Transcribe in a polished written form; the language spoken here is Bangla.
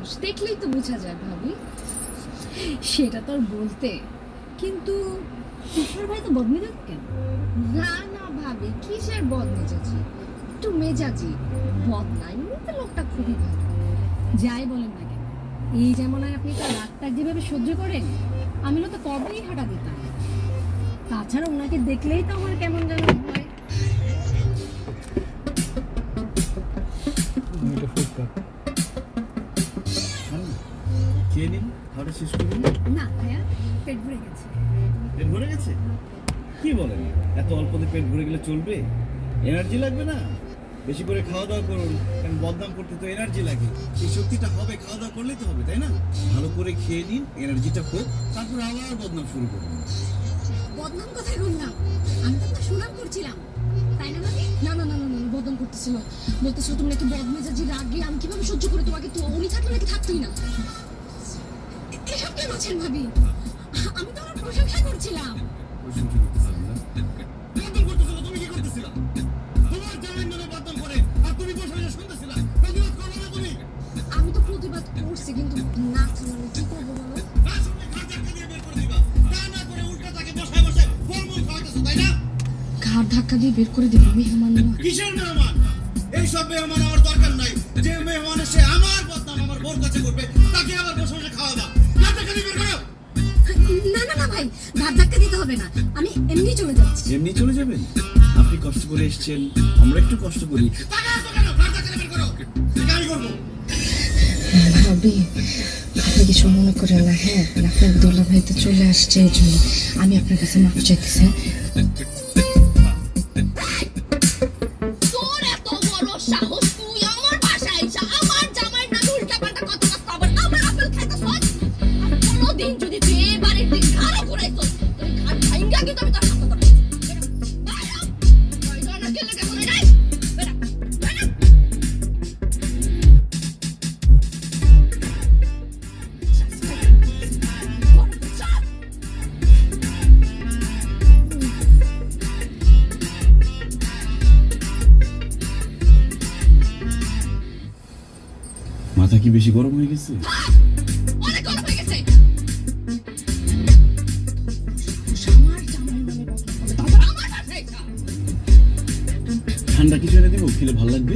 মানুষ, দেখলেই তো বোঝা যায় ভাবি। সেটা তো আর বলতে, কিন্তু তুষার ভাই তো বদমেজাজ কেন? না না ভাবি, কিসের বদমেজাজি, একটু মেজাজি, বদ না, এমনিতে লোকটা খুবই ভালো। যাই বলেন না কেন, এই যেমন আপনি তার রাগটাক যেভাবে সহ্য করেন, আমি তো কবেই হাঁটা দিতাম। তাছাড়া ওনাকে দেখলেই তো আমার কেমন যেন হয়। খেয়ে নিন, খাওয়াটা শেষ করুন। না ভাইয়া, পেট ভরে গেছে। পেট ভরে গেছে? কি বলেন, এত অল্পতে পেট ভরে গেলে চলবে? এনার্জি লাগবে না? বেশি করে খাওয়া দাওয়া করুন, কারণ বদনাম করতে তো এনার্জি লাগে। সেই শক্তিটা হবে খাওয়া দাওয়া করলেই তো হবে, তাই না? ভালো করে খেয়ে নিন, এনার্জিটা হোক, তারপর আবার বদনাম শুরু করুন। বদনাম কোথায় করলাম? আমি তো আপনার সুনাম করছিলাম, তাই না ভাবি? না না না না না, বদনাম করতেছিল, বলতেছিল তুমি নাকি বদমেজাজি, রাগে আমি কিভাবে সহ্য করে তোমাকে, তো উনি থাকলে নাকি থাকতোই না। এসব কি বলছেন ভাবি? আমি তো আমার প্রশংসা করছিলাম। প্রশংসা করতেছিলাম না? বদনাম করতেছিল, তুমি কি করতেছিলা? তোমার জামাই নামে বদনাম করে আর তুমি বসে বসে শুনতেছিলা। প্রতিবাদ করবে না তুমি? আমি তো প্রতিবাদ করছি, কিন্তু না শুনলে কি করবো বলো? না শুনলে ঘাড় ধাক্কা দিয়ে বের করে দিবা। তা না করে উল্টা তাকে বসায় বসায় ফলমূল খাওয়াইতেছো, তাই না? ঘাড় ধাক্কা দিয়ে বের করে দেবো? মেহমান নয়। কিসের মেহমান? এইসব মেহমান আমার দরকার নাই। যে মেহমান এসে আমার বদনাম আমার বোর কাছে করবে, তাকে আবার বসে বসে খাওয়াবা। ঘাড় ধাক্কা দিয়ে বের করো। না না না ভাই, ঘাট ধাক্কা দিতে হবে না, আমি এমনি চলে যাচ্ছি। এমনি চলে যাবেন? আপনি কষ্ট করে এসেছেন, আমরা একটু কষ্ট করি। টাকা এত কেন? ঘাড় ধাক্কা দিয়ে বের করো। এটা আমি করবো। ভাবি, আপনি কিছু মনে করেন না, হ্যাঁ? আপনার দোলা ভাই তো চলে আসছে, এই জন্য আমি আপনার কাছে মাফ চাইতেছি। তোর এত বড় সাহস, তুই আমার বাসায় এসে আমার জামাইয়ের নামে উল্টাপাল্টা কথা বলছিস, আবার আমার আপেল খাইতেছিস। আর কোনোদিন যদি তুই এই বাড়ির দিকে ঘাড়ও ঘুরাইছিস, তোর ঘাড় ভাঙ্গা কিন্তু আমি তোর হাতে ধরবো। মাথা কি বেশি গরম হয়ে গেছে? অনেক গরম হয়ে গেছে। আমার জামাইয়ের নামে বদনাম করবে, তারপর আমার বাসায় এসে। ঠান্ডা কিছু এনে দেবো, খেলে ভালো লাগবে।